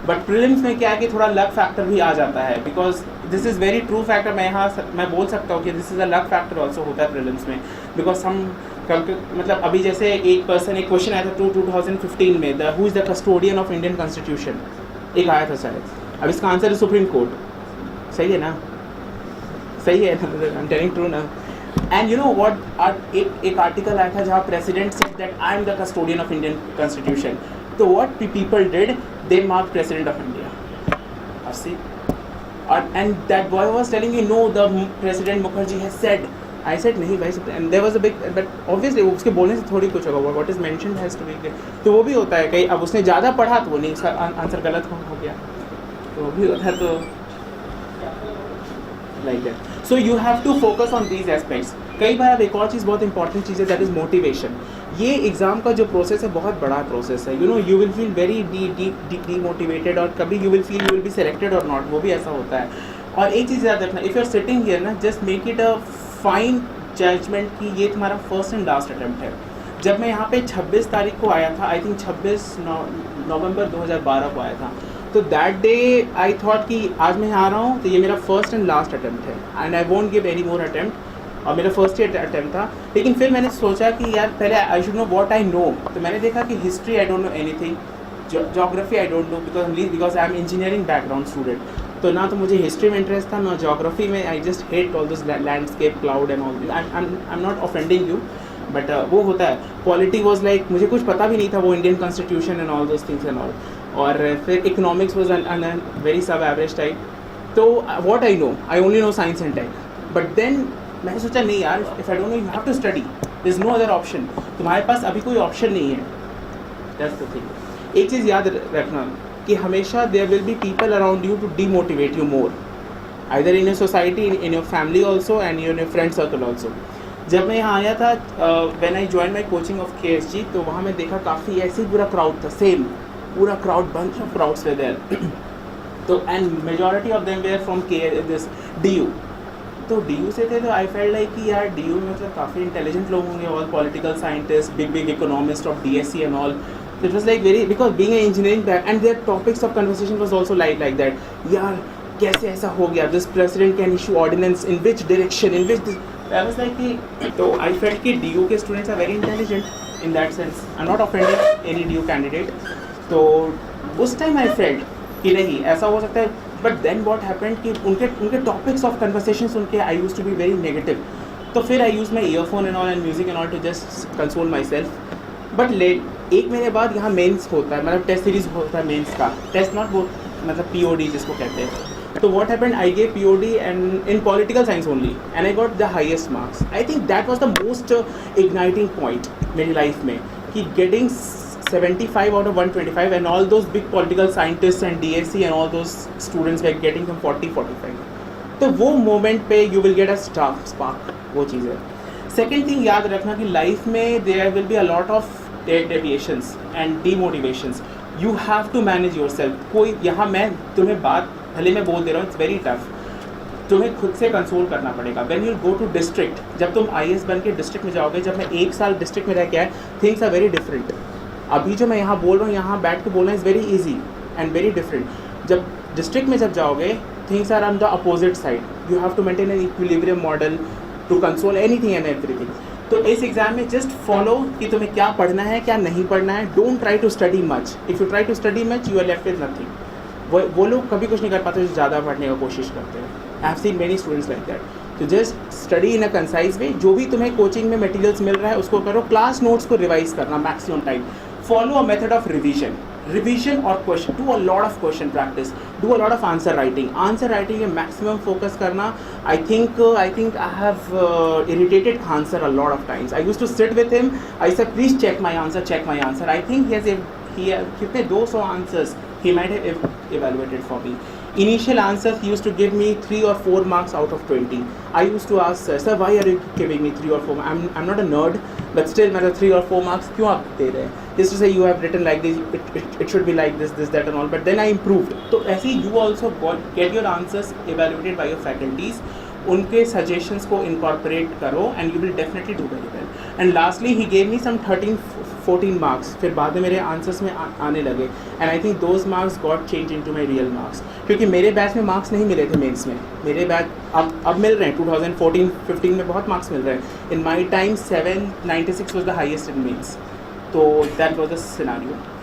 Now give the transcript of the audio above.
But prelims में क्या है कि थोड़ा लक फैक्टर भी आ जाता है, because this is very true factor. मैं बोल सकता हूँ कि this is a luck factor also होता है प्रीलिम्स में, बिकॉज हम मतलब अभी जैसे एक क्वेश्चन आया था 2015 में, the who is the custodian of Indian constitution, एक आया था शायद। अब इसका आंसर है सुप्रीम कोर्ट। सही है ना? सही है, आई एम टेलिंग ट्रू ना। एंड यू नो व्हाट, एक आर्टिकल आया था जहाँ president said that I am the custodian of Indian constitution. तो what people did, they mark president of India. See, and that boy was telling me, no, the president Mukherjee has said. I said नहीं भाई, and there was a big, but obviously उसके बोलने से थोड़ी कुछ होगा, what is mentioned has to be clear। तो वो भी होता है कहीं, अब उसने ज़्यादा पढ़ा तो वो नहीं, उसका आंसर गलत हो गया, तो वो भी होता है। तो like that, so you have to focus on these aspects। कई बार अब एक और चीज़ बहुत इंपॉर्टेंट चीज़ है, दैट इज़ मोटिवेशन। ये एग्ज़ाम का जो प्रोसेस है बहुत बड़ा प्रोसेस है, you know, you will feel very demotivated, और कभी you will feel you will be selected और नॉट, वो भी ऐसा होता है। और एक चीज़ याद रखना, if you are sitting here ना, just make it a fine judgement कि ये तुम्हारा फर्स्ट एंड लास्ट अटैम्प्ट है। जब मैं यहाँ पे 26 तारीख को आया था, आई थिंक 26 नवंबर 2012 को आया था, तो दैट डे आई थॉट कि आज मैं यहाँ आ रहा हूँ तो ये मेरा फर्स्ट एंड लास्ट अटैम्प्ट है, and I won't give any more attempt. और मेरा फर्स्ट ईयर अटैम्प्ट था, लेकिन फिर मैंने सोचा कि यार पहले I should know what I know. तो मैंने देखा कि history I don't know anything, geography I don't no, because I am engineering background student, तो ना तो मुझे हिस्ट्री में इंटरेस्ट था, ना जोग्राफी में। I just hate all this landscape, cloud and all. I am not offending you, but वो होता है। पॉलिटी वॉज लाइक, मुझे कुछ पता भी नहीं था वो Indian constitution and all those things and all. और फिर economics was an very sub average type. तो what I know, I only know science and tech. But then मैंने सोचा नहीं यार, if I don't know, you have to study, there is no other option. तुम्हारे पास अभी कोई option नहीं है, दैट्स द थिंग। एक चीज़ याद रखना कि हमेशा there will be people around you to demotivate you more, either in your society, in your family also, and in your friend circle also. जब मैं यहाँ आया था, when I join my coaching of KSG, तो वहाँ मैं देखा काफ़ी ऐसे ही पूरा क्राउड था, सेम पूरा crowd, bunch of crowds were there. तो and majority of them were from this DU। तो DU से थे, तो आई फेल्ट लाइक कि यार DU में मतलब काफ़ी इंटेलिजेंट लोग होंगे, all political scientist, big economist of DSC and all. It was like very, because being an engineering back, and their topics of conversation was also like that, यार कैसे ऐसा हो गया, this president can issue ordinance in which direction, in which this, I was like कि, तो I felt कि DU के students are very intelligent in that sense. I am not offending any DU candidate. तो उस time I felt कि नहीं ऐसा हो सकता है, बट देन वॉट हैपेंड कि उनके टॉपिक्स ऑफ कन्वर्सेशन सुन के I used to be very negative. तो फिर I use my earphone and all and music and all to just console myself. But late एक महीने बाद यहाँ मेंस होता है, मतलब टेस्ट सीरीज होता है मेंस का, टेस्ट नॉट वो मतलब POD जिसको कहते हैं। तो what happened, I gave POD and in political science only, and I got the highest marks. I think that was the most igniting point मेरी लाइफ में, कि getting 75 out of 125, and all those big political scientists and DSC and all those students were getting from 40-45. तो वो moment पे you will get a spark, वो चीज़ है। Second thing याद रखना कि लाइफ में there will be a lot of deviations and demotivations. You have to manage yourself। कोई यहाँ मैं तुम्हें बात भले मैं बोल दे रहा हूँ, it's very tough, तुम्हें खुद से कंसोल करना पड़ेगा। When you go to district, जब तुम IAS बन के डिस्ट्रिक्ट में जाओगे, जब मैं 1 साल डिस्ट्रिक्ट में रह के आया, थिंग्स आर वेरी डिफरेंट। अभी जो मैं यहाँ बोल रहा हूँ, यहाँ बैठ के बोलना is very easy and very different. जब डिस्ट्रिक्ट में जब जाओगे, things are on the opposite side, you have to maintain an equilibrium model to console anything and everything. तो इस एग्जाम में जस्ट फॉलो कि तुम्हें क्या पढ़ना है, क्या नहीं पढ़ना है। Don't try to study much, if you try to study much you are left with nothing. वो लोग कभी कुछ नहीं कर पाते जो ज़्यादा पढ़ने की कोशिश करते हैं। I have seen many students like that. तो just study in a concise way, जो भी तुम्हें कोचिंग में मटेरियल्स मिल रहा है उसको करो। क्लास नोट्स को रिवाइज करना maximum time. Follow a method of revision or question, do a lot of question practice, do a lot of answer writing में maximum focus करना। I think I have irritated Khan sir a lot of times. I used to sit with him, I said please check my answer। I think he has कितने 200 answers he might have evaluated for me। Initial answers he used to give me 3 or 4 marks out of 20। I used to ask sir why are you giving me 3 or 4 marks? I'm not a nerd, but still मतलब 3 or 4 marks क्यों आप दे रहे हैं? Just to say you have written like this, it should be like this that and all, but then I improved। तो ऐसे ही you also get your answers evaluated by your faculties, उनके suggestions को incorporate करो and you will definitely do very well। And lastly he gave me some 14 marks फिर बाद में मेरे answers में आने लगे, and I think those marks got change into my real marks, क्योंकि मेरे बैच में मार्क्स नहीं मिले थे मेंस में, मेरे बैच अब मिल रहे हैं 2014-15 में बहुत मार्क्स मिल रहे हैं. In my time 796 was the highest in mains. तो दैट वाज द सिनेरियो.